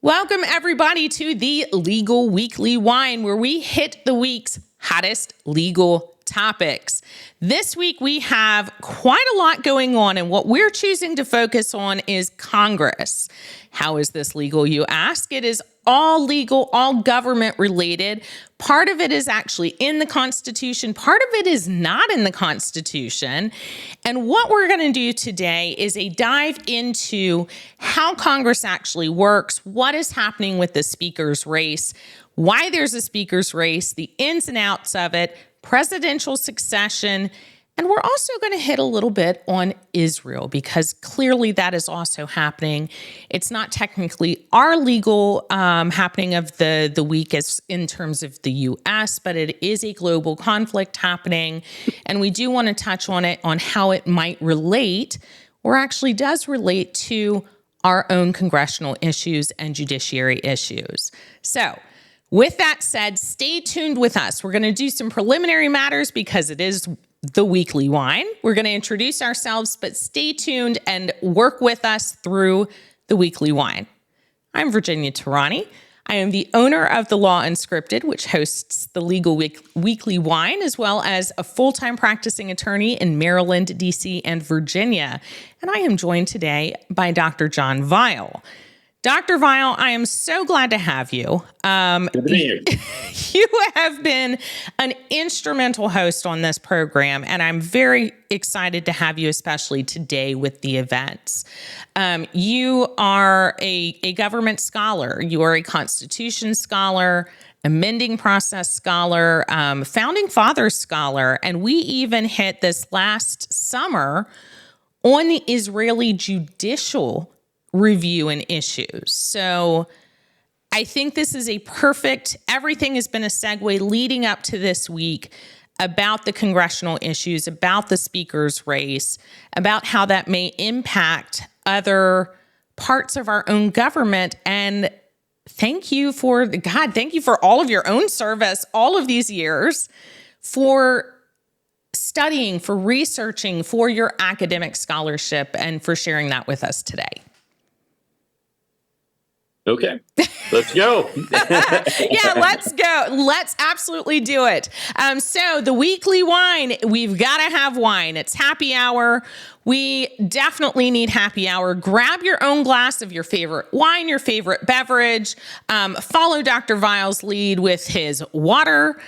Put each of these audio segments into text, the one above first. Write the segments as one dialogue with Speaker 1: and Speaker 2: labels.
Speaker 1: Welcome, everybody, to the Legal Weekly Wine, where we hit the week's hottest legal topics. This week, we have quite a lot going on, and what we're choosing to focus on is Congress. How is this legal, you ask? It is all legal, all government related. Part of it is actually in the Constitution. Part of it is not in the Constitution. And what we're going to do today is a dive into how Congress actually works, what is happening with the speaker's race, why there's a speaker's race, the ins and outs of it, presidential succession, and we're also going to hit a little bit on Israel because clearly that is also happening. It's not technically our legal happening of the week as in terms of the U.S., but it is a global conflict happening. And we do want to touch on it, on how it might relate or actually does relate to our own congressional issues and judiciary issues. So with that said, stay tuned with us. We're going to do some preliminary matters because it is the weekly wine. We're going to introduce ourselves, but stay tuned and work with us through the weekly wine. I'm Virginia Tarani. I am the owner of The Law Unscripted, which hosts the Legal Weekly Wine, as well as a full-time practicing attorney in Maryland, D.C., and Virginia. And I am joined today by Dr. John Weil. Dr. Weil, I am so glad to have you.
Speaker 2: Good to be here.
Speaker 1: You have been an instrumental host on this program, and I'm very excited to have you, especially today with the events. You are a government scholar. You are a Constitution scholar, amending process scholar, founding fathers scholar, and we even hit this last summer on the Israeli judicial review and issues. So I think this is everything has been a segue leading up to this week about the congressional issues, about the speaker's race, about how that may impact other parts of our own government. And thank you for all of your own service, all of these years, for studying, for researching, for your academic scholarship, and for sharing that with us today.
Speaker 2: Okay, let's go.
Speaker 1: Yeah, let's go. Let's absolutely do it. So the weekly wine, we've got to have wine. It's happy hour. We definitely need happy hour. Grab your own glass of your favorite wine, your favorite beverage. Follow Dr. Weil's lead with his water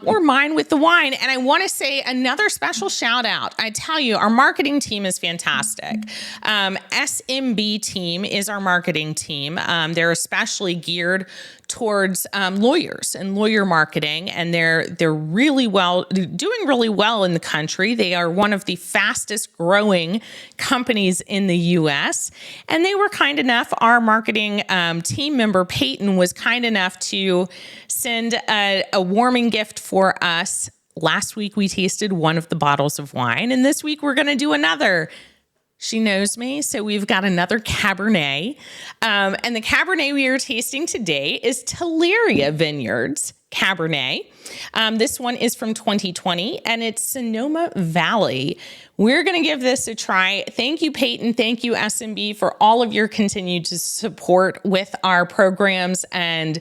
Speaker 1: or mine with the wine. And I want to say another special shout out. I tell you, our marketing team is fantastic. SMB team is our marketing team. They're especially geared towards lawyers and lawyer marketing, and they're doing really well in the country. They are one of the fastest growing companies in the U.S., and they were kind enough, our marketing team member Peyton was kind enough to send a warming gift for us. Last week we tasted one of the bottles of wine, and this week we're going to do another. She knows me, so we've got another Cabernet. And the Cabernet we are tasting today is Teleria Vineyards Cabernet. This one is from 2020, and it's Sonoma Valley. We're going to give this a try. Thank you, Peyton. Thank you, SMB, for all of your continued support with our programs and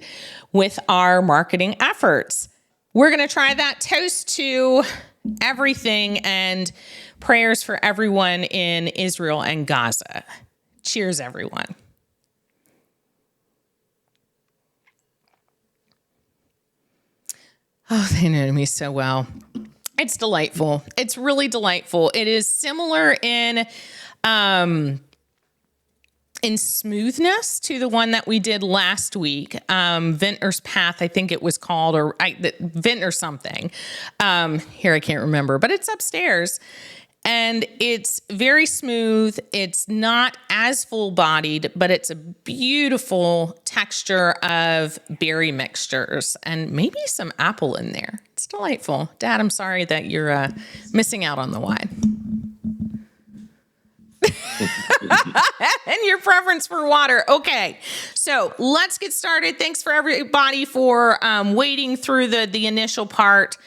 Speaker 1: with our marketing efforts. We're going to try that. Toast to everything and prayers for everyone in Israel and Gaza. Cheers, everyone. Oh, they know me so well. It's delightful. It's really delightful. It is similar in smoothness to the one that we did last week, Vintner's Path, I think it was called, or Vintner something. Here, I can't remember, but it's upstairs. And it's very smooth. It's not as full-bodied, but it's a beautiful texture of berry mixtures and maybe some apple in there. It's delightful. Dad, I'm sorry that you're missing out on the wine. And your preference for water. Okay, so let's get started. Thanks for everybody for waiting through the initial part.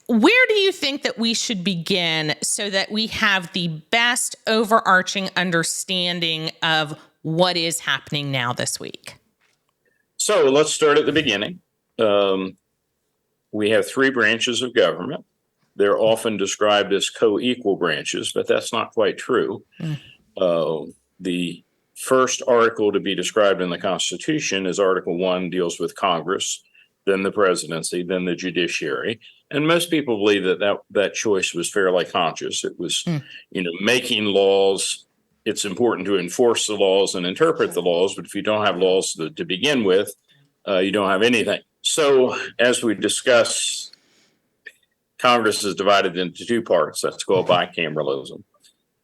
Speaker 1: Where do you think that we should begin so that we have the best overarching understanding of what is happening now this week?
Speaker 2: So let's start at the beginning. We have three branches of government. They're often described as co-equal branches, but that's not quite true. The first article to be described in the Constitution is Article 1, deals with Congress, then the presidency, then the judiciary. And most people believe that choice was fairly conscious. It was, making laws. It's important to enforce the laws and interpret the laws, but if you don't have laws to begin with, you don't have anything. So as we discuss, Congress is divided into two parts. That's called bicameralism.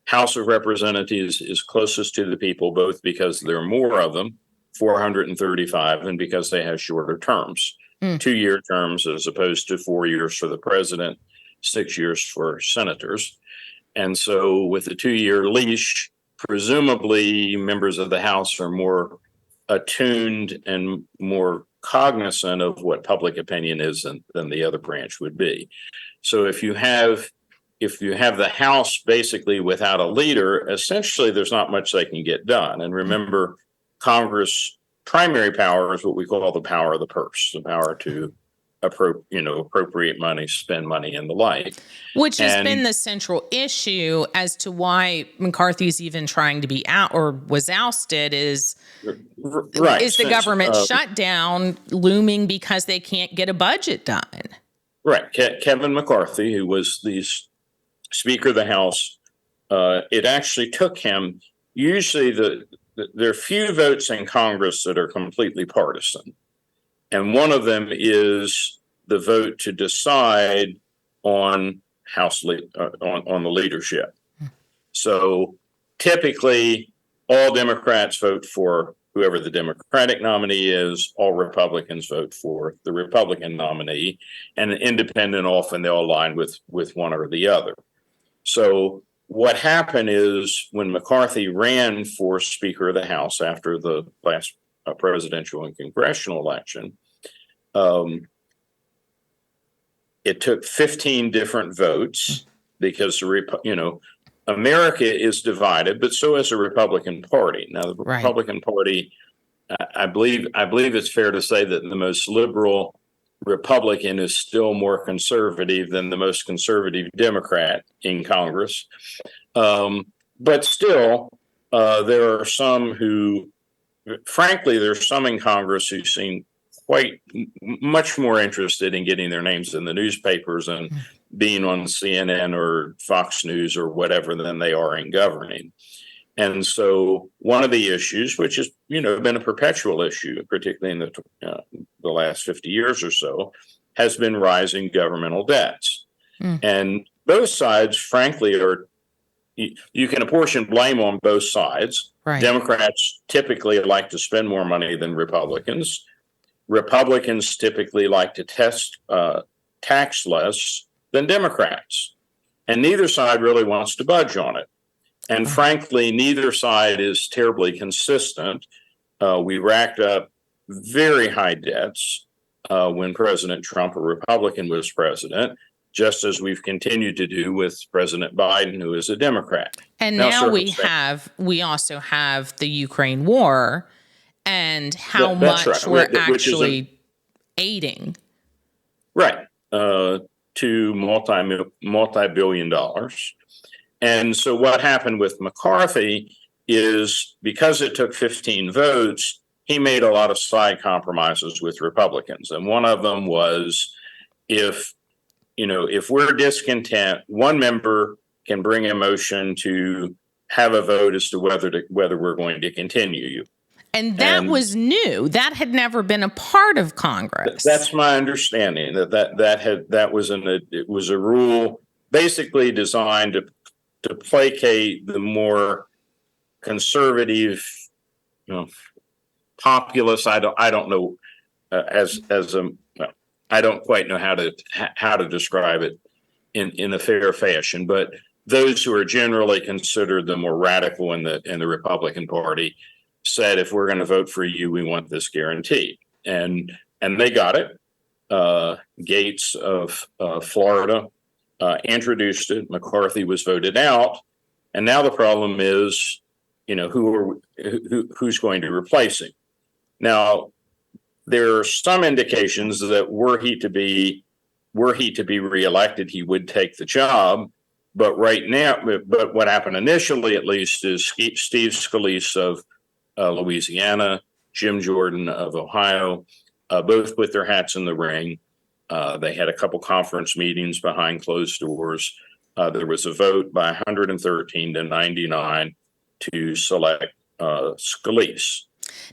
Speaker 2: House of Representatives is closest to the people, both because there are more of them, 435, and because they have shorter terms, 2-year terms as opposed to 4 years for the president, 6 years for senators. And so with the 2-year leash, presumably members of the House are more attuned and more cognizant of what public opinion is than the other branch would be. So if you have the House basically without a leader, essentially there's not much they can get done. And remember, Congress' primary power is what we call the power of the purse, the power to appropriate money, spend money, and the like.
Speaker 1: Which has been the central issue as to why McCarthy's even trying to be out or was ousted is the government shutdown looming because they can't get a budget done.
Speaker 2: Right. Kevin McCarthy, who was the Speaker of the House, it actually took him, usually there are few votes in Congress that are completely partisan. And one of them is the vote to decide on on the leadership. So typically, all Democrats vote for whoever the Democratic nominee is. All Republicans vote for the Republican nominee, and independent often they'll align with one or the other. So what happened is when McCarthy ran for Speaker of the House after the last presidential and congressional election, it took 15 different votes because America is divided, but so is the Republican Party. Now, the Republican Party, I believe it's fair to say that the most liberal Republican is still more conservative than the most conservative Democrat in Congress. But still, there are some there's some in Congress who seem quite much more interested in getting their names in the newspapers and being on CNN or Fox News or whatever than they are in governing. And so one of the issues, which has been a perpetual issue, particularly in the last 50 years or so, has been rising governmental debts. And both sides, frankly, you can apportion blame on both sides. Right. Democrats typically like to spend more money than Republicans. Republicans typically like to tax less than Democrats. And neither side really wants to budge on it. And frankly, neither side is terribly consistent. We racked up very high debts when President Trump, a Republican, was president, just as we've continued to do with President Biden, who is a Democrat.
Speaker 1: And now we also have the Ukraine war and how much we're actually aiding.
Speaker 2: Right. To multi-billion dollars. And so what happened with McCarthy is because it took 15 votes, he made a lot of side compromises with Republicans. And one of them was if we're discontent, one member can bring a motion to have a vote as to whether we're going to continue.
Speaker 1: And that was new. That had never been a part of Congress.
Speaker 2: That's my understanding. It was a rule basically designed to placate the more conservative, populace. I don't know I don't quite know how to describe it in a fair fashion, but those who are generally considered the more radical in the Republican Party said, if we're going to vote for you, we want this guaranteed. And they got it. Gates of Florida introduced it. McCarthy was voted out. And now the problem is who's going to replace him. Now, there are some indications that were he to be reelected, he would take the job. But right now, but what happened initially, at least, is Steve Scalise of Louisiana, Jim Jordan of Ohio, both put their hats in the ring. They had a couple conference meetings behind closed doors. There was a vote by 113 to 99 to select Scalise.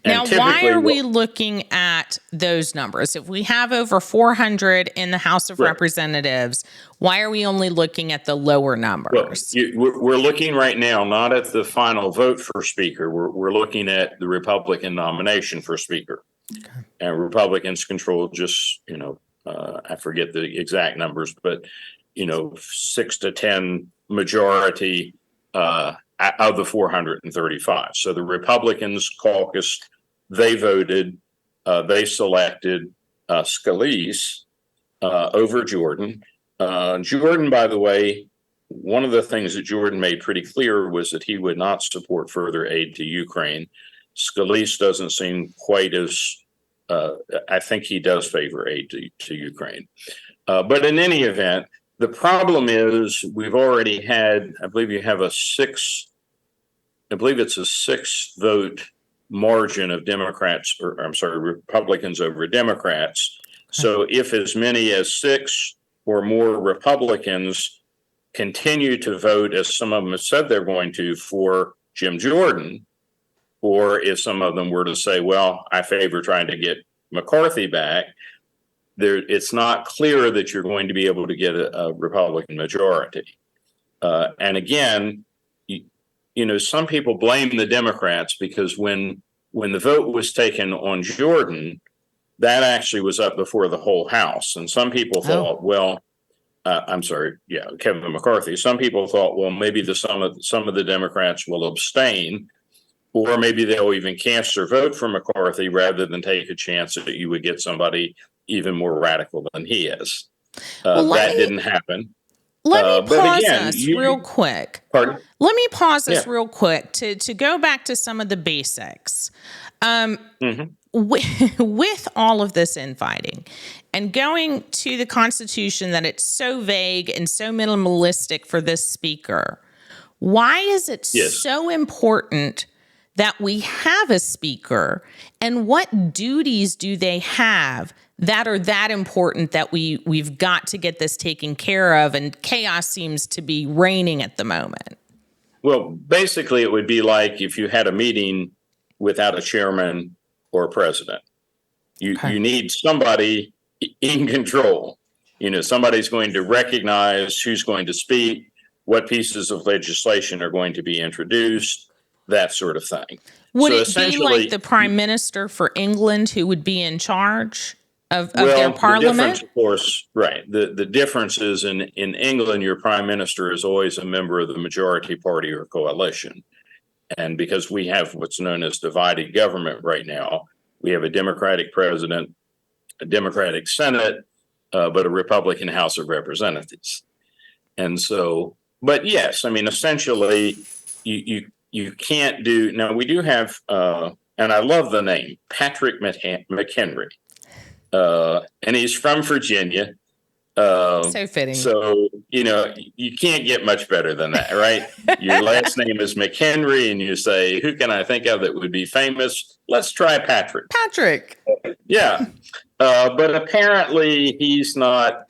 Speaker 1: Now, why are we looking at those numbers? If we have over 400 in the House of Representatives, why are we only looking at the lower numbers?
Speaker 2: Well, we're looking right now not at the final vote for Speaker. We're looking at the Republican nomination for Speaker. Okay. And Republicans control just, I forget the exact numbers, but, 6 to 10 majority of the 435. So the Republicans caucused, they voted, they selected Scalise over Jordan. Jordan, by the way, one of the things that Jordan made pretty clear was that he would not support further aid to Ukraine. Scalise doesn't seem quite as, I think he does favor aid to Ukraine. But in any event, the problem is we've already had, I believe it's a 6 vote margin of Republicans over Democrats. So if as many as 6 or more Republicans continue to vote, as some of them have said they're going to, for Jim Jordan, or if some of them were to say, well, I favor trying to get McCarthy back, it's not clear that you're going to be able to get a Republican majority. And again, some people blame the Democrats because when the vote was taken on Jordan, that actually was up before the whole House. And some people thought, Kevin McCarthy. Some people thought, well, maybe some of the Democrats will abstain, or maybe they'll even cast their vote for McCarthy rather than take a chance that you would get somebody even more radical than he is. That didn't happen.
Speaker 1: Let me pause us real quick.
Speaker 2: Pardon?
Speaker 1: Let me pause us real quick to go back to some of the basics. With all of this infighting and going to the Constitution that it's so vague and so minimalistic for this speaker, why is it so important that we have a speaker, and what duties do they have that are that important that we've got to get this taken care of, and chaos seems to be reigning at the moment?
Speaker 2: Well, basically, it would be like if you had a meeting without a chairman or a president. You need somebody in control. Somebody's going to recognize who's going to speak, what pieces of legislation are going to be introduced, that sort of thing.
Speaker 1: Would it be like the Prime Minister for England who would be in charge of their parliament?
Speaker 2: The difference, of course, right. The difference is in England, your Prime Minister is always a member of the majority party or coalition. And because we have what's known as divided government right now, we have a Democratic president, a Democratic Senate, but a Republican House of Representatives. And so, but yes, I mean, essentially, you can't do. Now, we do have, and I love the name, Patrick McHenry. And he's from Virginia.
Speaker 1: So fitting.
Speaker 2: So, you can't get much better than that, right? Your last name is McHenry, and you say, who can I think of that would be famous? Let's try Patrick.
Speaker 1: Patrick.
Speaker 2: Yeah. But apparently he's not,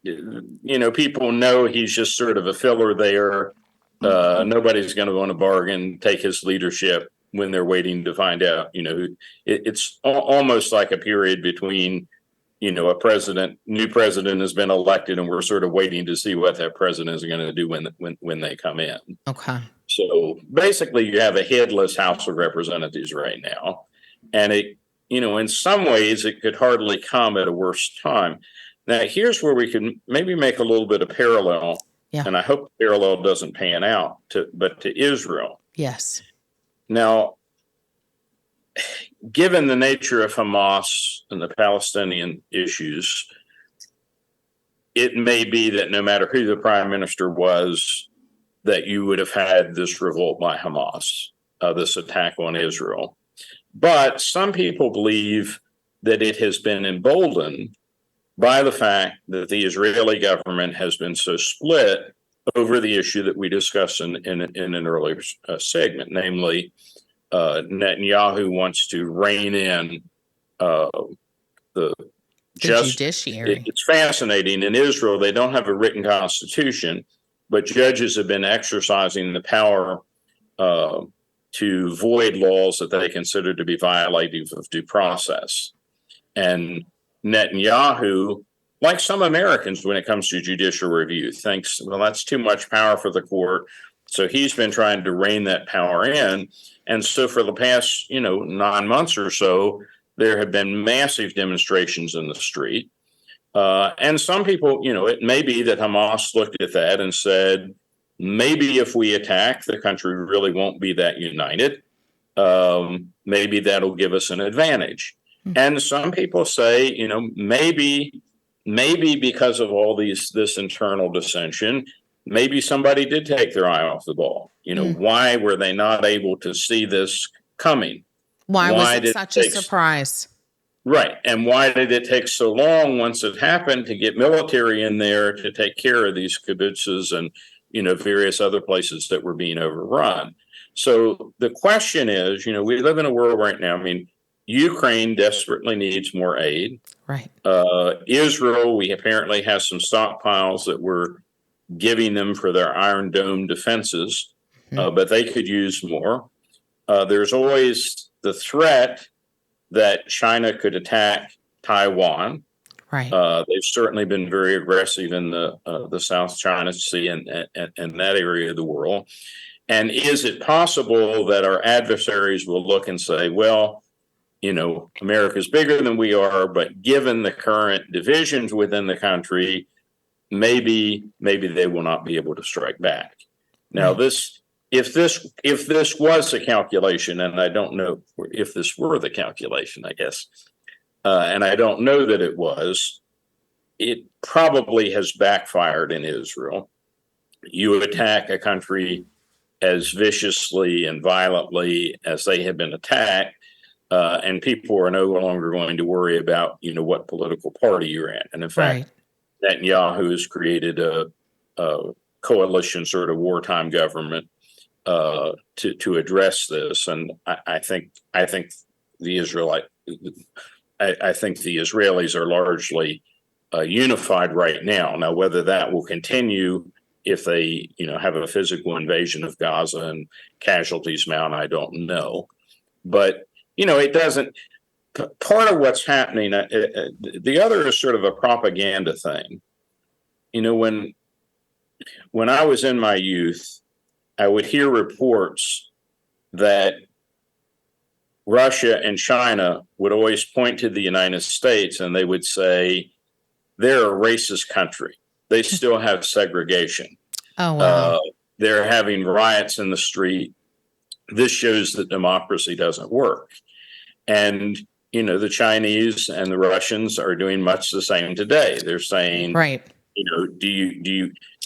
Speaker 2: people know he's just sort of a filler there. Nobody's going to want to bargain, take his leadership when they're waiting to find out, it's almost like a period between, new president has been elected, and we're sort of waiting to see what that president is going to do when they come in.
Speaker 1: Okay.
Speaker 2: So basically you have a headless House of Representatives right now. And it, in some ways it could hardly come at a worse time. Now, here's where we can maybe make a little bit of parallel. Yeah. And I hope the parallel doesn't pan out to Israel.
Speaker 1: Yes.
Speaker 2: Now, given the nature of Hamas and the Palestinian issues, it may be that no matter who the prime minister was, that you would have had this revolt by Hamas. this attack on Israel. But some people believe that it has been emboldened by the fact that the Israeli government has been so split over the issue that we discussed in an earlier segment, namely Netanyahu wants to rein in the
Speaker 1: judiciary.
Speaker 2: It's fascinating. In Israel, they don't have a written constitution, but judges have been exercising the power to void laws that they consider to be violative of due process. And Netanyahu, like some Americans when it comes to judicial review, thinks, well, that's too much power for the court. So he's been trying to rein that power in. And so for the past, 9 months or so, there have been massive demonstrations in the street. And some people, it may be that Hamas looked at that and said, maybe if we attack, the country really won't be that united. Maybe that'll give us an advantage. And some people say, maybe because of all this internal dissension, maybe somebody did take their eye off the ball. Why were they not able to see this coming?
Speaker 1: Why was it such a surprise?
Speaker 2: Right. And why did it take so long once it happened to get military in there to take care of these kibbutzes and, various other places that were being overrun? So the question is, we live in a world right now. I mean, Ukraine desperately needs more aid.
Speaker 1: Right.
Speaker 2: Israel, we apparently have some stockpiles that we're giving them for their Iron Dome defenses, but they could use more. There's always the threat that China could attack Taiwan.
Speaker 1: Right.
Speaker 2: They've certainly been very aggressive in the South China Sea and that area of the world. And is it possible that our adversaries will look and say, well, America's bigger than we are, but given the current divisions within the country, maybe they will not be able to strike back. Now, if this was a calculation, and I don't know if this were the calculation, I guess, and I don't know that it was, it probably has backfired in Israel. You attack a country as viciously and violently as they have been attacked, and people are no longer going to worry about, what political party you're in. And in fact, Netanyahu has created a coalition sort of wartime government to address this. And I think the Israelis are largely unified right now. Now, whether that will continue if they, have a physical invasion of Gaza and casualties mount, I don't know. But, it doesn't. Part of what's happening, the other is sort of a propaganda thing. When I was in my youth, I would hear reports that Russia and China would always point to the United States and they would say, they're a racist country. They still have segregation.
Speaker 1: Oh, wow.
Speaker 2: They're having riots in the street. This shows that democracy doesn't work. And, the Chinese and the Russians are doing much the same today. They're saying,
Speaker 1: right.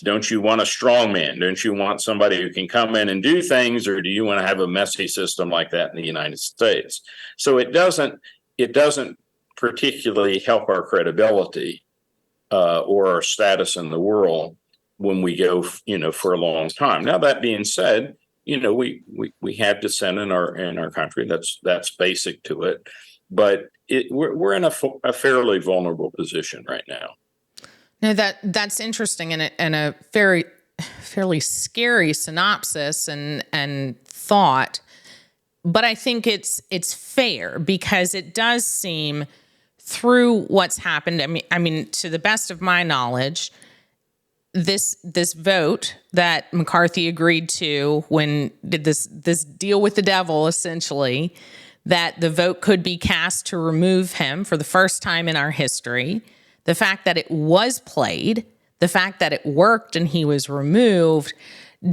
Speaker 2: Don't you want a strong man? Don't you want somebody who can come in and do things, or do you want to have a messy system like that in the United States? So it doesn't particularly help our credibility or our status in the world when we go, for a long time. Now, that being said, we have dissent in our country. That's basic to it, but we're in a fairly vulnerable position right now.
Speaker 1: No, that's interesting and a fairly scary synopsis and thought. But I think it's fair because it does seem through what's happened. I mean, to the best of my knowledge, this vote that McCarthy agreed to when did this deal with the devil, essentially, that the vote could be cast to remove him for the first time in our history. The fact that it was played, the fact that it worked and he was removed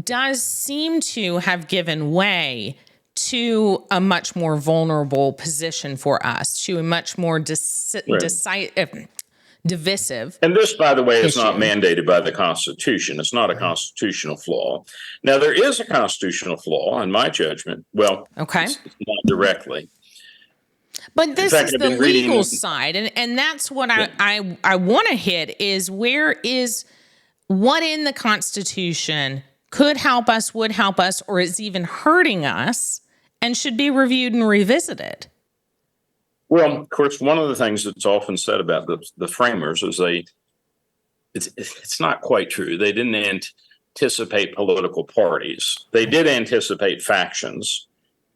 Speaker 1: does seem to have given way to a much more vulnerable position for us, to a much more divisive.
Speaker 2: And this, by the way, is not
Speaker 1: issue.
Speaker 2: mandated by the Constitution. It's not a constitutional flaw. Now, there is a constitutional flaw, in my judgment. Well,
Speaker 1: Okay.
Speaker 2: it's not directly.
Speaker 1: But this
Speaker 2: fact,
Speaker 1: is
Speaker 2: I've
Speaker 1: the
Speaker 2: been reading-
Speaker 1: legal side, and that's what I want to hit is where is what in the Constitution could help us, would help us, or is even hurting us and should be reviewed and revisited.
Speaker 2: Well, of course, one of the things that's often said about the framers is it's not quite true. They didn't anticipate political parties. They did anticipate factions,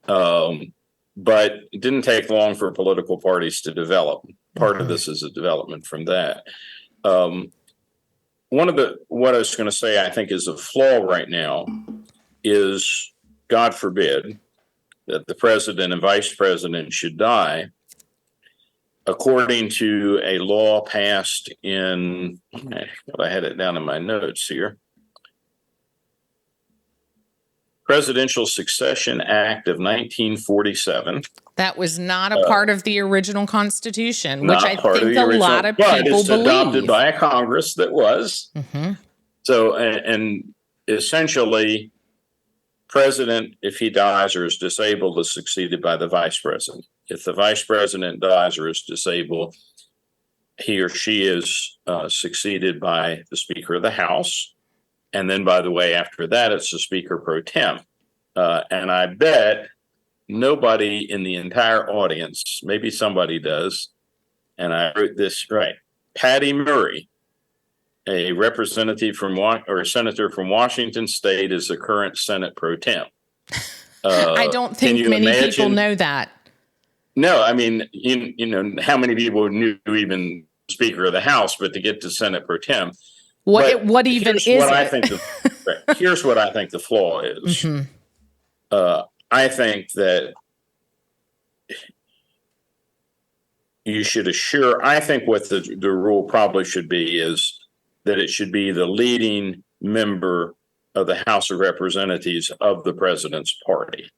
Speaker 2: but it didn't take long for political parties to develop. Part of this is a development from that. What I was going to say, I think, is a flaw right now is, God forbid, that the president and vice president should die. According to a law passed in, I had it down in my notes here, Presidential Succession Act of 1947.
Speaker 1: That was not a part of the original Constitution, which I think
Speaker 2: a
Speaker 1: lot of
Speaker 2: but
Speaker 1: people
Speaker 2: it's adopted
Speaker 1: believe.
Speaker 2: by a Congress that was.
Speaker 1: Mm-hmm.
Speaker 2: So, and essentially, president, if he dies or is disabled, is succeeded by the vice president. If the vice president dies or is disabled, he or she is succeeded by the Speaker of the House. And then, by the way, after that, it's the Speaker pro tem. And I bet nobody in the entire audience, maybe somebody does, and I wrote this right, Patty Murray, a representative from or a senator from Washington State, is the current Senate pro tem.
Speaker 1: I don't think many people know that.
Speaker 2: No, I mean, you know, how many people knew even Speaker of the House, but to get to Senate pro tem.
Speaker 1: What even is it?
Speaker 2: Here's what I think the flaw is. Mm-hmm. I think that you should assure, I think what the rule probably should be is that it should be the leading member of the House of Representatives of the president's party.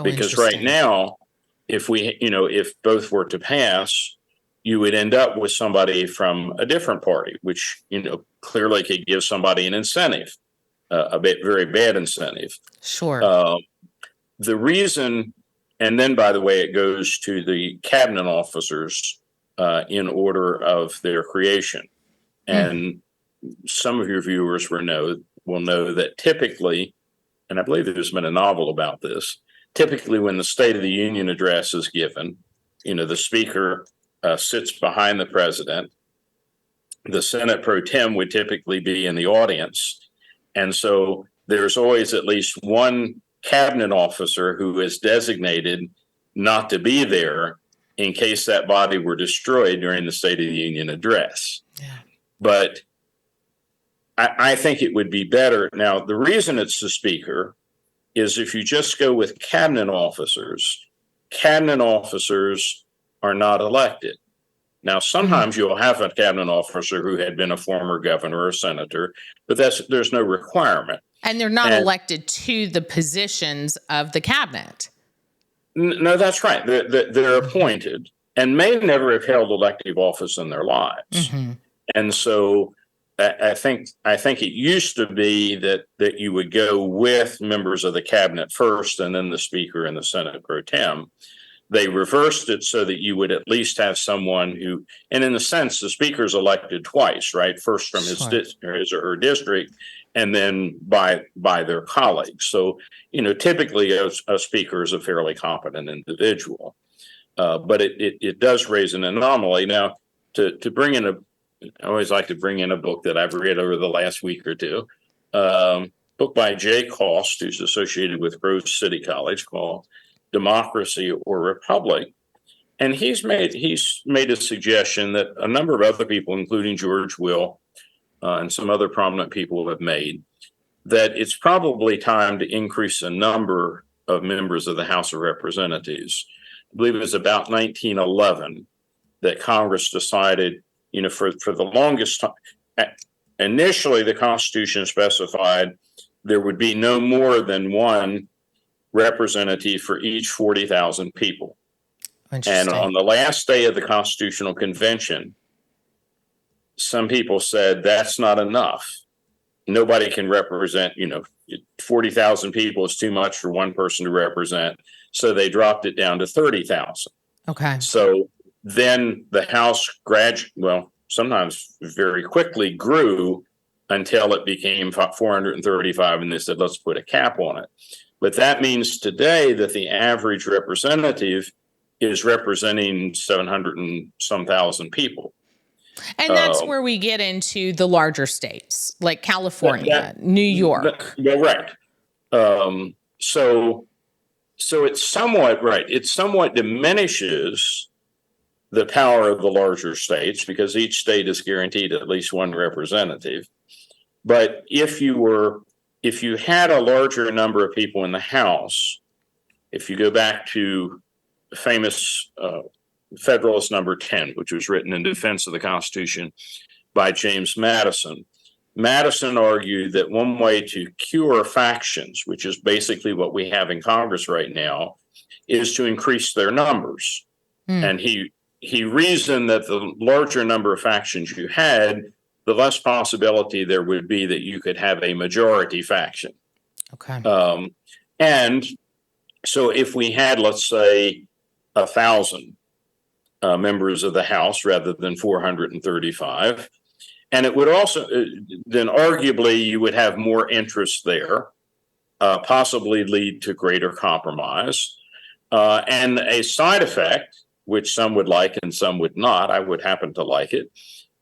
Speaker 2: Because right now, if both were to pass, you would end up with somebody from a different party, which, clearly could give somebody an incentive, very bad incentive.
Speaker 1: Sure.
Speaker 2: The reason, and then, by the way, it goes to the cabinet officers in order of their creation. And some of your viewers will know that typically, and I believe there's been a novel about this, typically when the State of the Union address is given, the Speaker sits behind the president. The Senate pro tem would typically be in the audience. And so there's always at least one cabinet officer who is designated not to be there in case that body were destroyed during the State of the Union address. Yeah. But I think it would be better. Now, the reason it's the Speaker is if you just go with cabinet officers are not elected. Now, sometimes you'll have a cabinet officer who had been a former governor or senator, but there's no requirement.
Speaker 1: And they're not elected to the positions of the cabinet.
Speaker 2: No, that's right. They're appointed and may never have held elective office in their lives. Mm-hmm. And so I think it used to be that you would go with members of the cabinet first and then the Speaker and the Senate pro tem. They reversed it so that you would at least have someone who, and in a sense, the Speaker's elected twice, right? First from his or her district, and then by their colleagues. So, typically a Speaker is a fairly competent individual, but it does raise an anomaly. Now, to bring in I always like to bring in a book that I've read over the last week or two, book by Jay Cost, who's associated with Grove City College, called Democracy or Republic. And he's made a suggestion that a number of other people, including George Will and some other prominent people, have made, that it's probably time to increase the number of members of the House of Representatives. I believe it was about 1911 that Congress decided, for the longest time, initially the Constitution specified there would be no more than one representative for each 40,000 people. And on the last day of the Constitutional Convention, some people said that's not enough. Nobody can represent, 40,000 people is too much for one person to represent. So they dropped it down to 30,000.
Speaker 1: Okay.
Speaker 2: So then the House sometimes very quickly grew until it became 435, and they said, let's put a cap on it. But that means today that the average representative is representing 700 and some thousand people.
Speaker 1: And that's where we get into the larger states like California, New York.
Speaker 2: Right. So it's somewhat right. It somewhat diminishes the power of the larger states because each state is guaranteed at least one representative. But if you had a larger number of people in the House, if you go back to the famous Federalist Number 10, which was written in defense of the Constitution by James Madison. Madison argued that one way to cure factions, which is basically what we have in Congress right now, is to increase their numbers. And he reasoned that the larger number of factions you had, the less possibility there would be that you could have a majority faction.
Speaker 1: Okay.
Speaker 2: And so if we had, let's say, 1,000 members of the House rather than 435, and it would also, then arguably you would have more interest there, possibly lead to greater compromise. And a side effect, which some would like and some would not, I would happen to like it,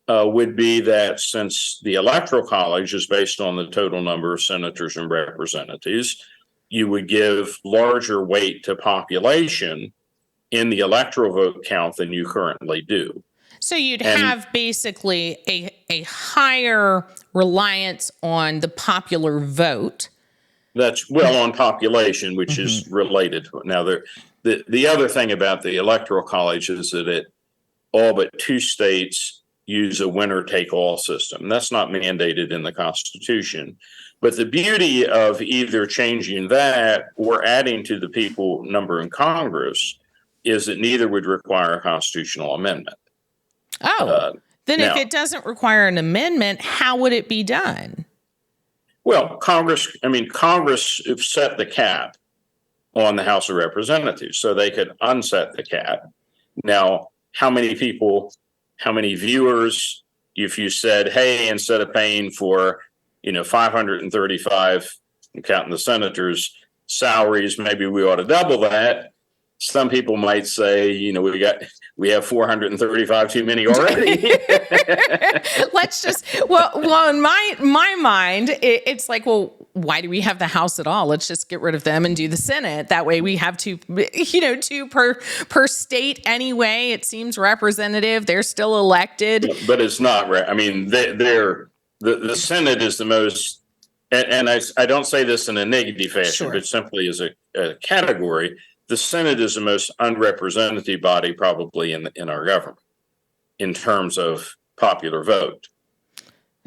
Speaker 2: would be that since the Electoral College is based on the total number of senators and representatives, you would give larger weight to population in the electoral vote count than you currently do.
Speaker 1: So you'd have basically a higher reliance on the popular vote.
Speaker 2: That's on population, which is related to it. Now, the other thing about the Electoral College is that all but 2 states use a winner-take-all system. That's not mandated in the Constitution. But the beauty of either changing that or adding to the people number in Congress is that neither would require a constitutional amendment.
Speaker 1: Then if it doesn't require an amendment, how would it be done?
Speaker 2: Well, Congress set the cap on the House of Representatives, so they could unset the cap. Now, how many viewers, if you said, hey, instead of paying for, 535, counting the senators' salaries, maybe we ought to double that. Some people might say, we have 435 too many already.
Speaker 1: Let's just, in my mind, it's like, well, why do we have the House at all? Let's just get rid of them and do the Senate. That way we have two per state anyway. It seems representative. They're still elected.
Speaker 2: But it's not right. I mean, the Senate is the most, and I don't say this in a negative fashion, but simply as a category. The Senate is the most unrepresentative body probably in our government in terms of popular vote.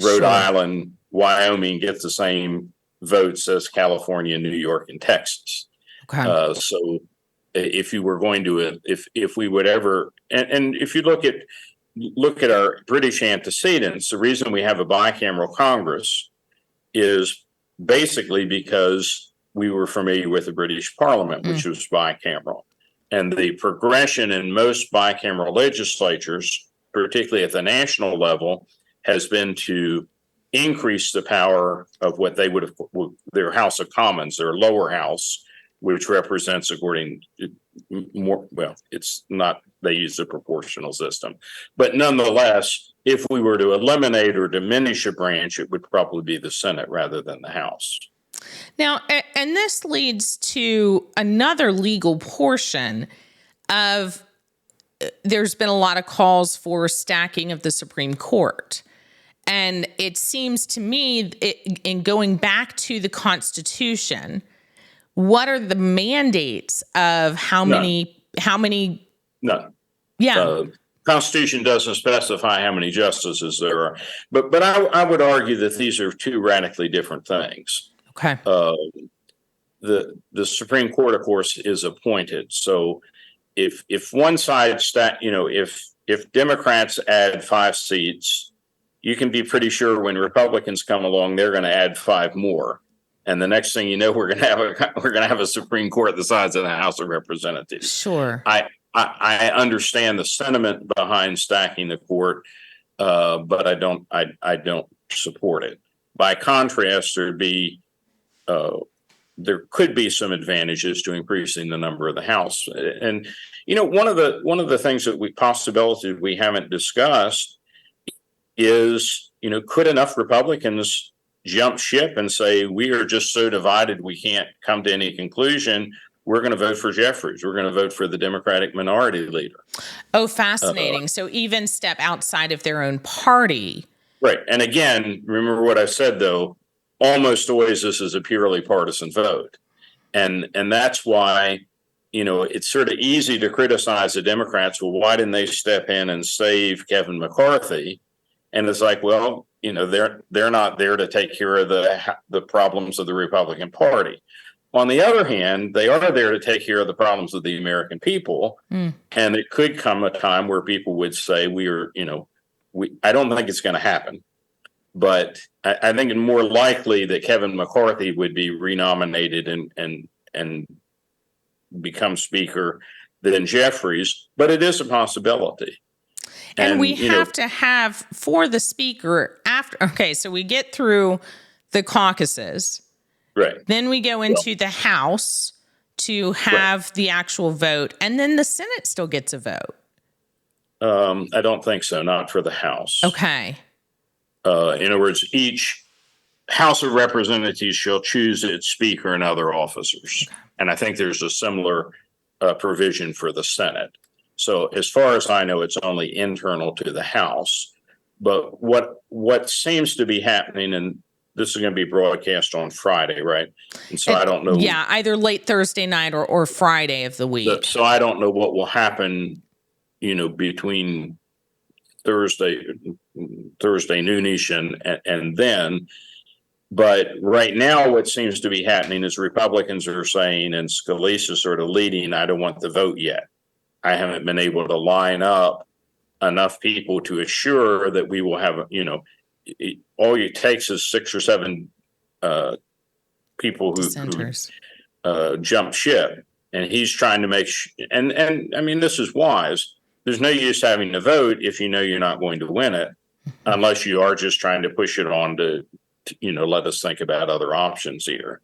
Speaker 2: Rhode Island, Wyoming gets the same votes as California, New York, and Texas. Okay. So if you were going to, if we would ever, and if you look at our British antecedents, the reason we have a bicameral Congress is basically because we were familiar with the British Parliament, which was bicameral. And the progression in most bicameral legislatures, particularly at the national level, has been to increase the power of what they would have, their House of Commons, their lower house, which represents according to more, it's not, they use the proportional system. But nonetheless, if we were to eliminate or diminish a branch, it would probably be the Senate rather than the House.
Speaker 1: Now, and this leads to another legal portion of, there's been a lot of calls for stacking of the Supreme Court. And it seems to me, in going back to the Constitution, what are the mandates of how many? None. Yeah.
Speaker 2: Constitution doesn't specify how many justices there are. But I would argue that these are 2 radically different things.
Speaker 1: Okay.
Speaker 2: The Supreme Court, of course, is appointed. So if one side if Democrats add 5 seats you can be pretty sure when Republicans come along, they're going to add 5 more. And the next thing you know, we're going to have a Supreme Court the size of the House of Representatives.
Speaker 1: Sure.
Speaker 2: I understand the sentiment behind stacking the court, but I don't support it. By contrast, there could be some advantages to increasing the number of the House. And one of the things possibilities we haven't discussed is, could enough Republicans jump ship and say, we are just so divided we can't come to any conclusion, we're going to vote for Jeffries, we're going to vote for the Democratic minority leader.
Speaker 1: Oh, fascinating. So even step outside of their own party.
Speaker 2: Right. And again, remember what I said, though, almost always this is a purely partisan vote. And that's why, it's sort of easy to criticize the Democrats. Well, why didn't they step in and save Kevin McCarthy? And it's like, well, they're not there to take care of the problems of the Republican Party. On the other hand, they are there to take care of the problems of the American people. And it could come a time where people would say, I don't think it's going to happen, but I think it's more likely that Kevin McCarthy would be renominated and become Speaker than Jeffries, but it is a possibility.
Speaker 1: And we have to have for the Speaker after. Okay, so we get through the caucuses.
Speaker 2: Right.
Speaker 1: Then we go into the House to have the actual vote. And then the Senate still gets a vote.
Speaker 2: I don't think so. Not for the House.
Speaker 1: Okay.
Speaker 2: In other words, each House of Representatives shall choose its Speaker and other officers. Okay. And I think there's a similar provision for the Senate. So as far as I know, it's only internal to the House. But what seems to be happening, and this is going to be broadcast on Friday, right? And so I don't know.
Speaker 1: Yeah, either late Thursday night or Friday of the week.
Speaker 2: So I don't know what will happen, between Thursday noonish and then. But right now, what seems to be happening is Republicans are saying, and Scalise is sort of leading, I don't want the vote yet. I haven't been able to line up enough people to assure that we will have, all it takes is 6 or 7 people who jump ship. And he's trying to make and I mean, this is wise. There's no use having the vote if you're not going to win it, unless you are just trying to push it on to let us think about other options here.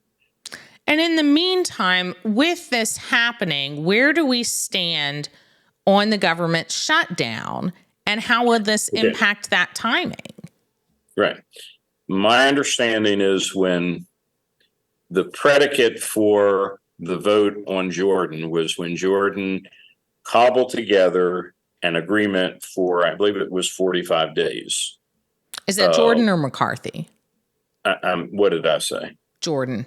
Speaker 1: And in the meantime, with this happening, where do we stand on the government shutdown, and how will this impact that timing?
Speaker 2: Right. My understanding is when the predicate for the vote on Jordan was when Jordan cobbled together an agreement for, I believe it was 45 days.
Speaker 1: Is that Jordan or McCarthy?
Speaker 2: What did I say?
Speaker 1: Jordan.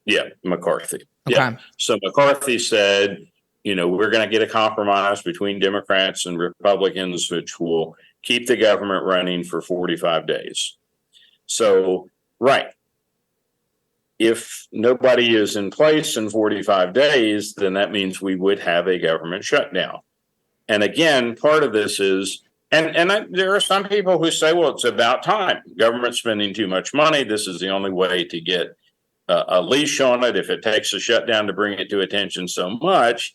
Speaker 2: Yeah, McCarthy.
Speaker 1: Okay.
Speaker 2: Yeah. So McCarthy said, we're going to get a compromise between Democrats and Republicans, which will keep the government running for 45 days. So, right. If nobody is in place in 45 days, then that means we would have a government shutdown. And again, part of this is, there are some people who say, well, it's about time. Government's spending too much money. This is the only way to get a leash on it if it takes a shutdown to bring it to attention so much.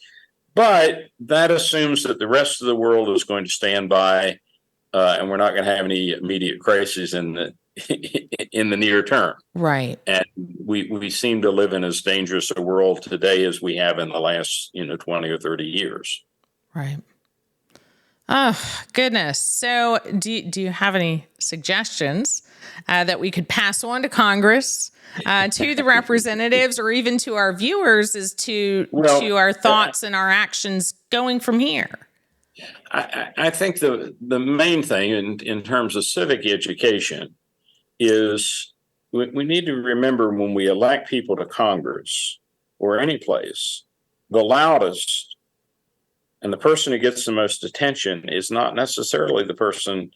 Speaker 2: But that assumes that the rest of the world is going to stand by and we're not going to have any immediate crises in the near term.
Speaker 1: Right.
Speaker 2: And we seem to live in as dangerous a world today as we have in the last 20 or 30 years.
Speaker 1: Right. Oh, goodness. So do you have any suggestions that we could pass on to Congress, to the representatives, or even to our viewers as to our thoughts and our actions going from here?
Speaker 2: I think the main thing in terms of civic education is we need to remember when we elect people to Congress or any place, the loudest and the person who gets the most attention is not necessarily the person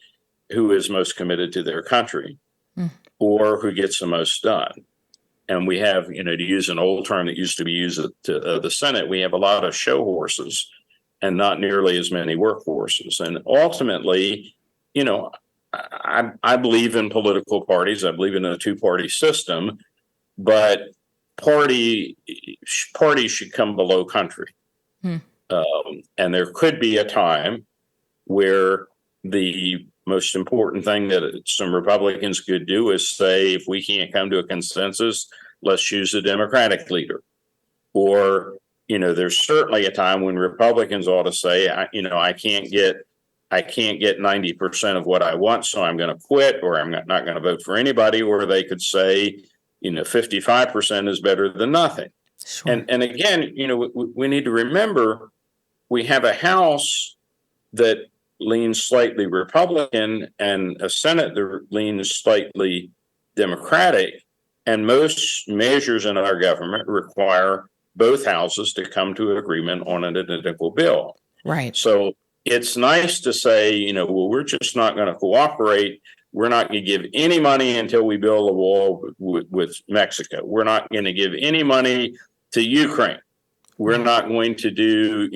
Speaker 2: who is most committed to their country or who gets the most done. And we have, to use an old term that used to be used at the Senate, we have a lot of show horses and not nearly as many workhorses. And ultimately, I believe in political parties. I believe in a two-party system, but parties should come below country.
Speaker 1: Hmm.
Speaker 2: And there could be a time where the most important thing that some Republicans could do is say, if we can't come to a consensus, let's choose a Democratic leader. Or, there's certainly a time when Republicans ought to say, I can't get 90% of what I want, so I'm going to quit, or I'm not going to vote for anybody. Or they could say, 55% is better than nothing.
Speaker 1: Sure.
Speaker 2: And again, we need to remember we have a House that leans slightly Republican and a Senate that leans slightly Democratic. And most measures in our government require both houses to come to an agreement on an identical bill.
Speaker 1: Right.
Speaker 2: So it's nice to say, well, we're just not going to cooperate. We're not going to give any money until we build a wall with Mexico. We're not going to give any money to Ukraine. We're not going to do,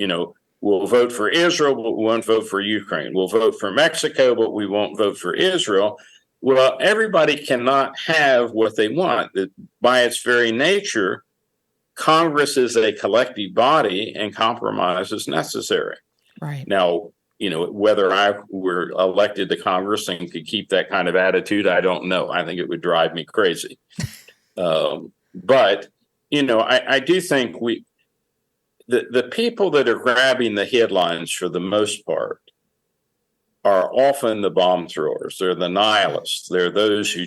Speaker 2: we'll vote for Israel, but we won't vote for Ukraine. We'll vote for Mexico, but we won't vote for Israel. Well, everybody cannot have what they want. By its very nature, Congress is a collective body and compromise is necessary.
Speaker 1: Right.
Speaker 2: Now, whether I were elected to Congress and could keep that kind of attitude, I don't know. I think it would drive me crazy. But, I do think the people that are grabbing the headlines for the most part are often the bomb throwers. They're the nihilists. They're those who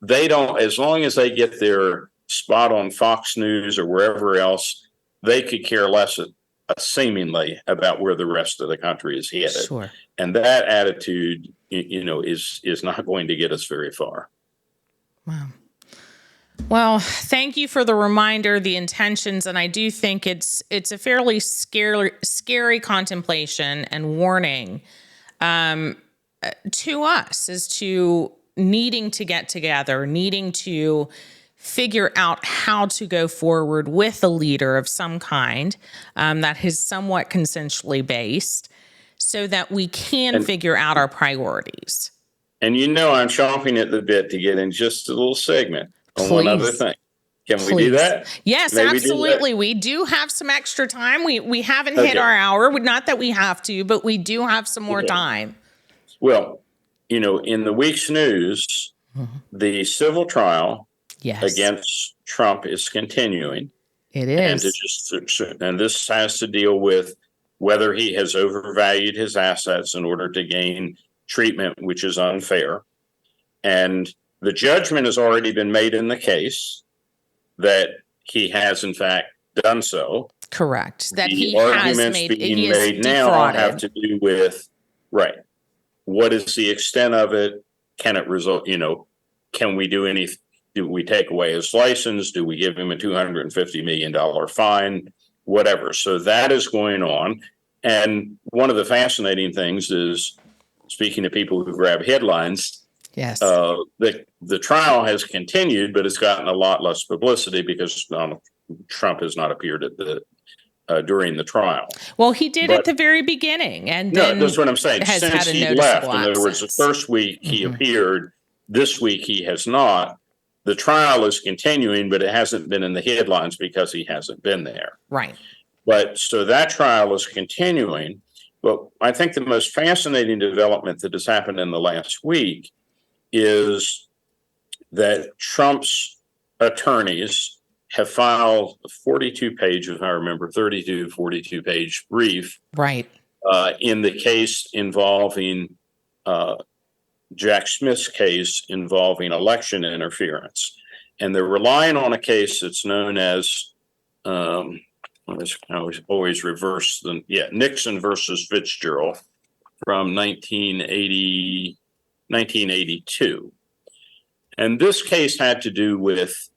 Speaker 2: they don't, as long as they get their spot on Fox News or wherever else, they could care less seemingly about where the rest of the country is headed.
Speaker 1: Sure.
Speaker 2: And that attitude, is not going to get us very far.
Speaker 1: Wow. Well, thank you for the reminder, the intentions, and I do think it's a fairly scary contemplation and warning to us as to needing to get together, needing to figure out how to go forward with a leader of some kind that is somewhat consensually based so that we can figure out our priorities. And
Speaker 2: I'm chomping at the bit to get in just a little segment on one other thing. Can we do that?
Speaker 1: Yes, maybe absolutely. We do have some extra time. We haven't hit our hour. Not that we have to, but we do have some more time.
Speaker 2: Well, in the week's news, the civil trial against Trump is continuing.
Speaker 1: It is.
Speaker 2: And this has to deal with whether he has overvalued his assets in order to gain treatment, which is unfair. And the judgment has already been made in the case that he has, in fact, done so.
Speaker 1: Correct. That
Speaker 2: the arguments being made now have to do with, what is the extent of it? Can it result, can we do anything? Do we take away his license? Do we give him a $250 million fine? Whatever. So that is going on. And one of the fascinating things is, speaking to people who grab headlines, the trial has continued, but it's gotten a lot less publicity because Donald Trump has not appeared at during the trial.
Speaker 1: Well, he did at the very beginning, and then
Speaker 2: that's what I'm saying. Since he left, in other words, the first week he appeared. This week he has not. The trial is continuing, but it hasn't been in the headlines because he hasn't been there.
Speaker 1: Right.
Speaker 2: But so that trial is continuing. But I think the most fascinating development that has happened in the last week is that Trump's attorneys have filed a 42-page, if I remember, 42-page brief.
Speaker 1: Right.
Speaker 2: In the case involving Jack Smith's case involving election interference. And they're relying on a case that's known as, I always reverse Nixon versus Fitzgerald from 1982. And this case had to do with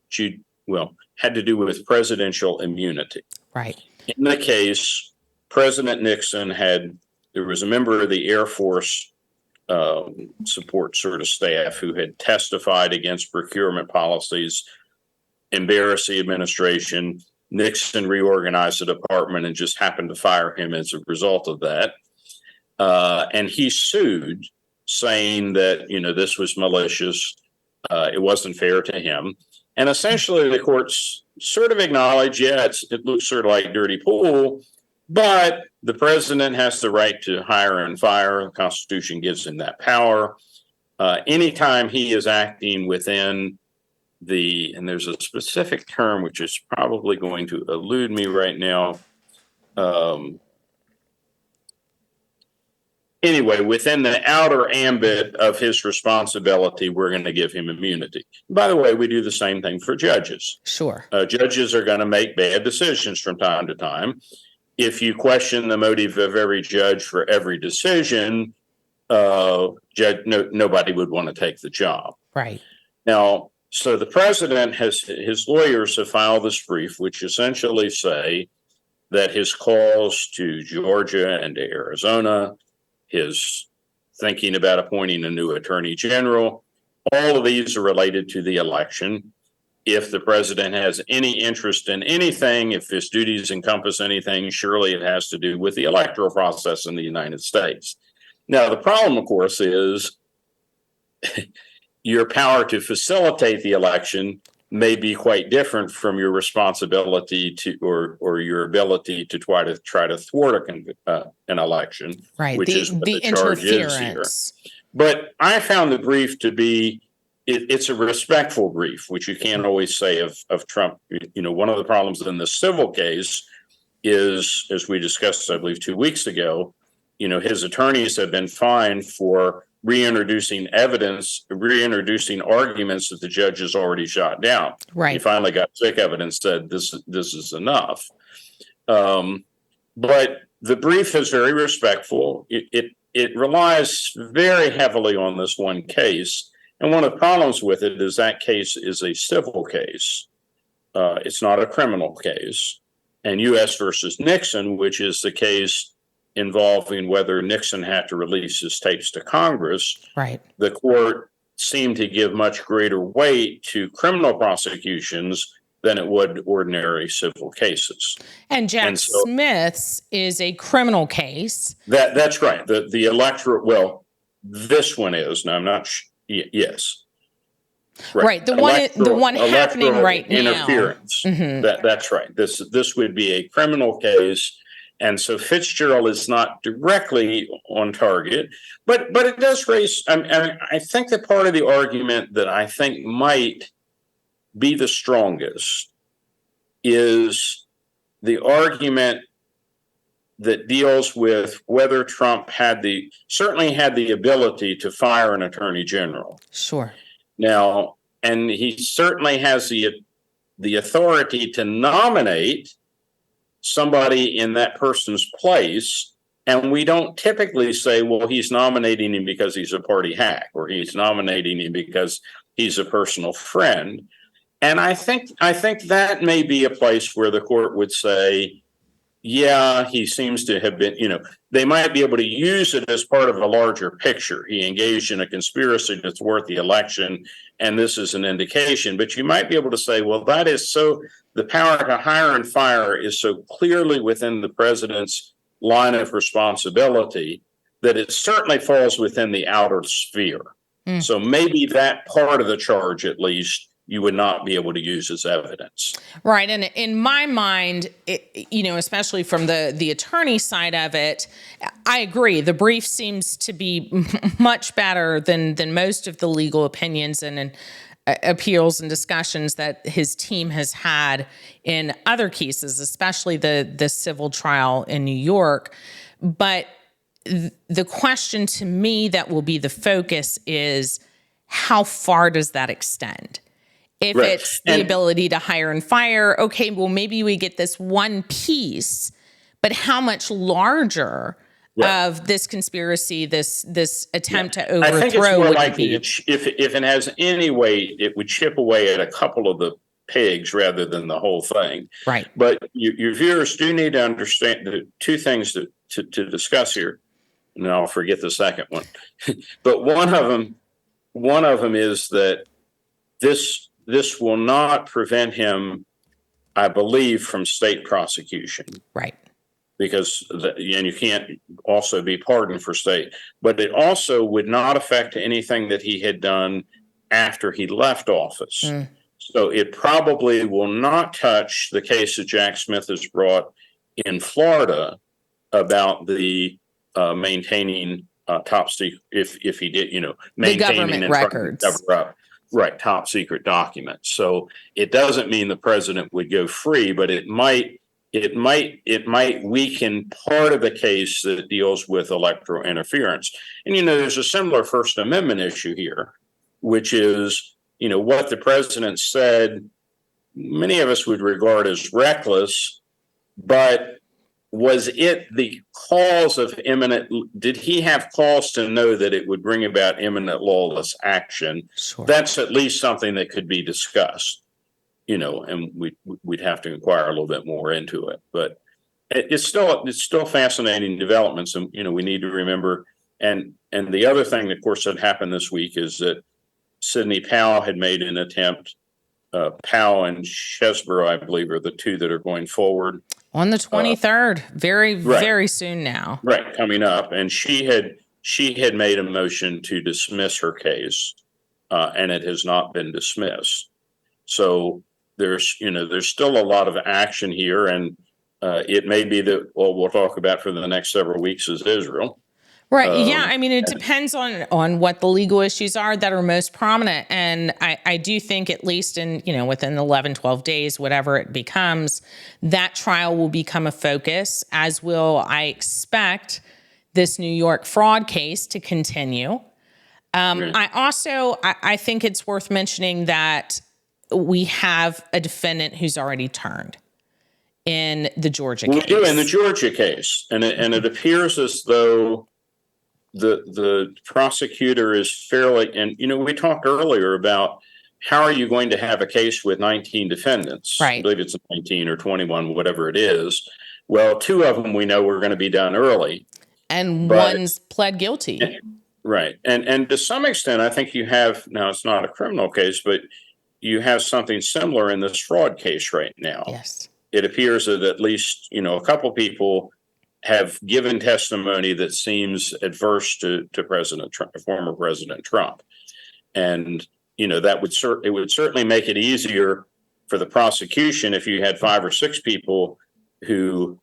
Speaker 2: presidential immunity.
Speaker 1: Right.
Speaker 2: In the case, President Nixon there was a member of the Air Force support sort of staff who had testified against procurement policies, embarrassed the administration. Nixon reorganized the department and just happened to fire him as a result of that. And he sued saying that, this was malicious. It wasn't fair to him. And essentially the courts sort of acknowledge, it looks sort of like dirty pool, but the president has the right to hire and fire. The Constitution gives him that power. Anytime he is acting within and there's a specific term which is probably going to elude me right now. Anyway, within the outer ambit of his responsibility, we're going to give him immunity. By the way, we do the same thing for judges.
Speaker 1: Sure.
Speaker 2: Judges are going to make bad decisions from time to time. If you question the motive of every judge for every decision, nobody would want to take the job.
Speaker 1: Right.
Speaker 2: Now, so the president his lawyers have filed this brief, which essentially say that his calls to Georgia and to Arizona, his thinking about appointing a new attorney general, all of these are related to the election. If the president has any interest in anything, if his duties encompass anything, surely it has to do with the electoral process in the United States. Now, the problem, of course, is your power to facilitate the election may be quite different from your responsibility to, or your ability to try to thwart an election,
Speaker 1: right?
Speaker 2: Which is what the charge is here. But I found the brief to be it's a respectful brief, which you can't always say of Trump. One of the problems in the civil case is, as we discussed, I believe 2 weeks ago, his attorneys have been fined for reintroducing arguments that the judge has already shot down.
Speaker 1: Right.
Speaker 2: He finally got sick of it and said, this is enough. But the brief is very respectful. It relies very heavily on this one case. And one of the problems with it is that case is a civil case. It's not a criminal case. And U.S. versus Nixon, which is the case involving whether Nixon had to release his tapes to Congress,
Speaker 1: right? The
Speaker 2: court seemed to give much greater weight to criminal prosecutions than it would ordinary civil cases.
Speaker 1: And Jack Smith's is a criminal case.
Speaker 2: That's right. The electorate, well, this one is. Now, I'm not. Yes.
Speaker 1: Right. The one happening right now.
Speaker 2: Interference. Mm-hmm. That's right. This would be a criminal case. And so Fitzgerald is not directly on target, but it does raise. I think that part of the argument that I think might be the strongest is the argument that deals with whether Trump certainly had the ability to fire an attorney general.
Speaker 1: Sure.
Speaker 2: Now, and he certainly has the authority to nominate somebody in that person's place. And we don't typically say, well, he's nominating him because he's a party hack, or he's nominating him because he's a personal friend. And I think that may be a place where the court would say, yeah, he seems to have been, they might be able to use it as part of a larger picture. He engaged in a conspiracy to thwart the election, and this is an indication. But you might be able to say, well, that is so, the power to hire and fire is so clearly within the president's line of responsibility that it certainly falls within the outer sphere. Mm. So maybe that part of the charge, at least, you would not be able to use as evidence.
Speaker 1: Right. And in my mind, especially from the attorney side of it, I agree. The brief seems to be much better than most of the legal opinions and appeals and discussions that his team has had in other cases, especially the civil trial in New York. But the question to me that will be the focus is, how far does that extend? If right. It's the ability to hire and fire, okay, well, maybe we get this one piece, but how much larger right. of this conspiracy, this attempt to overthrow? I think it's more likely
Speaker 2: if it has any weight, it would chip away at a couple of the pegs rather than the whole thing.
Speaker 1: Right.
Speaker 2: But your viewers do need to understand the two things to discuss here, and I'll forget the second one. But one of them is that this will not prevent him, I believe, from state prosecution.
Speaker 1: Right.
Speaker 2: because and you can't also be pardoned for state. But it also would not affect anything that he had done after he left office. So it probably will not touch the case that Jack Smith has brought in Florida about the maintaining top secret, if he did,
Speaker 1: The
Speaker 2: maintaining
Speaker 1: government
Speaker 2: and trying to
Speaker 1: records.
Speaker 2: cover up, right, top secret documents. So it doesn't mean the president would go free, but it might weaken part of the case that deals with electoral interference. And there's a similar First Amendment issue here, which is what the president said. Many of us would regard as reckless, but was it the cause of imminent? Did he have cause to know that it would bring about imminent lawless action?
Speaker 1: Sure.
Speaker 2: That's at least something that could be discussed, and we'd have to inquire a little bit more into it. But it's still fascinating developments, and we need to remember. And the other thing, of course, that happened this week is that Sidney Powell had made an attempt. Powell and Chesbrough, I believe, are the two that are going forward.
Speaker 1: On the 23rd, very soon now.
Speaker 2: Right, coming up. And she had made a motion to dismiss her case, and it has not been dismissed. So there's still a lot of action here, and it may be that what we'll talk about for the next several weeks is Israel.
Speaker 1: Right. Yeah. I mean, it depends on what the legal issues are that are most prominent. And I do think at least within 11, 12 days, whatever it becomes, that trial will become a focus, as will, I expect, this New York fraud case to continue. I think it's worth mentioning that we have a defendant who's already turned in the Georgia case.
Speaker 2: We do in the Georgia case. And it appears as though the prosecutor is fairly, and we talked earlier about how are you going to have a case with 19 defendants?
Speaker 1: Right.
Speaker 2: I believe it's 19 or 21, whatever it is. Well, 2 of them we know we're going to be done early,
Speaker 1: and one's pled guilty.
Speaker 2: Right, and to some extent, I think you have now. It's not a criminal case, but you have something similar in this fraud case right now.
Speaker 1: Yes,
Speaker 2: it appears that at least a couple people have given testimony that seems adverse to President Trump, former President Trump. And, that would certainly make it easier for the prosecution if you had 5 or 6 people who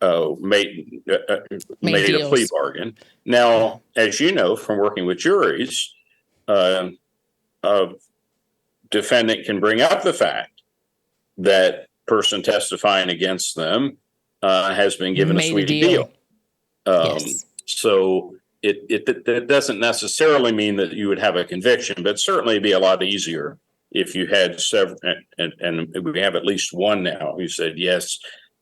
Speaker 2: made a plea bargain. Now, as you know, from working with juries, a defendant can bring up the fact that person testifying against them has been given a sweetie deal.
Speaker 1: Yes.
Speaker 2: So it doesn't necessarily mean that you would have a conviction, but certainly be a lot easier if you had several, and we have at least one now who said, yes,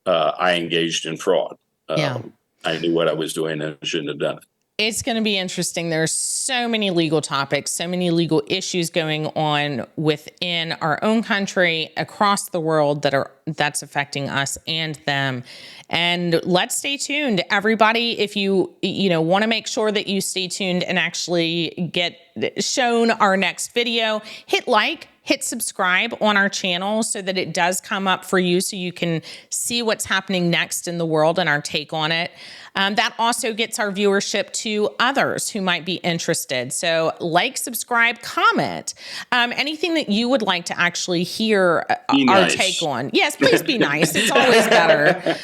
Speaker 2: I engaged in fraud. I knew what I was doing and I shouldn't have done it.
Speaker 1: It's going to be interesting. There's so many legal topics, so many legal issues going on within our own country, across the world that's affecting us and them. And let's stay tuned. Everybody, if you want to make sure that you stay tuned and actually get shown our next video, hit like, hit subscribe on our channel so that it does come up for you so you can see what's happening next in the world and our take on it. That also gets our viewership to others who might be interested. So like, subscribe, comment, anything that you would like to actually hear our take on. Yes, please be nice. It's always better.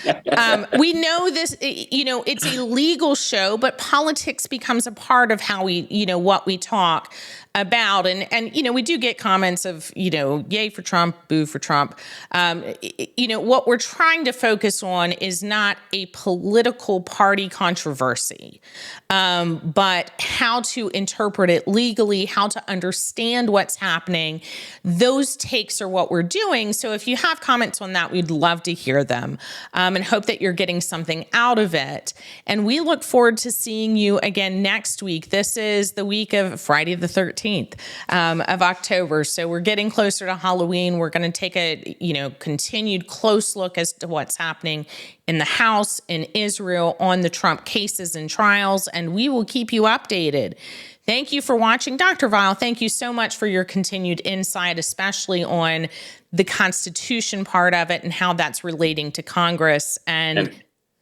Speaker 1: We know this, it's a legal show, but politics becomes a part of how we, what we talk about. And we do get comments of, yay for Trump, boo for Trump. What we're trying to focus on is not a political party controversy, but how to interpret it legally, how to understand what's happening. Those takes are what we're doing. So if you have comments on that, we'd love to hear them, and hope that you're getting something out of it. And we look forward to seeing you again next week. This is the week of Friday the 13th. Of October. So we're getting closer to Halloween. We're going to take a, continued close look as to what's happening in the House, in Israel, on the Trump cases and trials, and we will keep you updated. Thank you for watching. Dr. Weil, thank you so much for your continued insight, especially on the Constitution part of it and how that's relating to Congress. And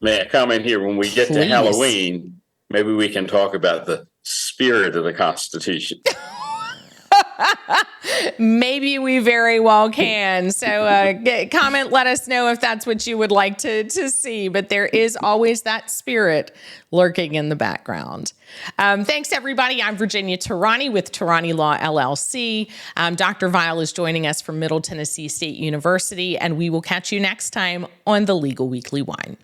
Speaker 2: May I comment here? When we get to
Speaker 1: Please.
Speaker 2: Halloween, maybe we can talk about the spirit of the Constitution.
Speaker 1: Maybe we very well can. So comment, let us know if that's what you would like to see. But there is always that spirit lurking in the background. Thanks, everybody. I'm Virginia Tarani with Tarani Law, LLC. Dr. Vile is joining us from Middle Tennessee State University, and we will catch you next time on the Legal Weekly Wine.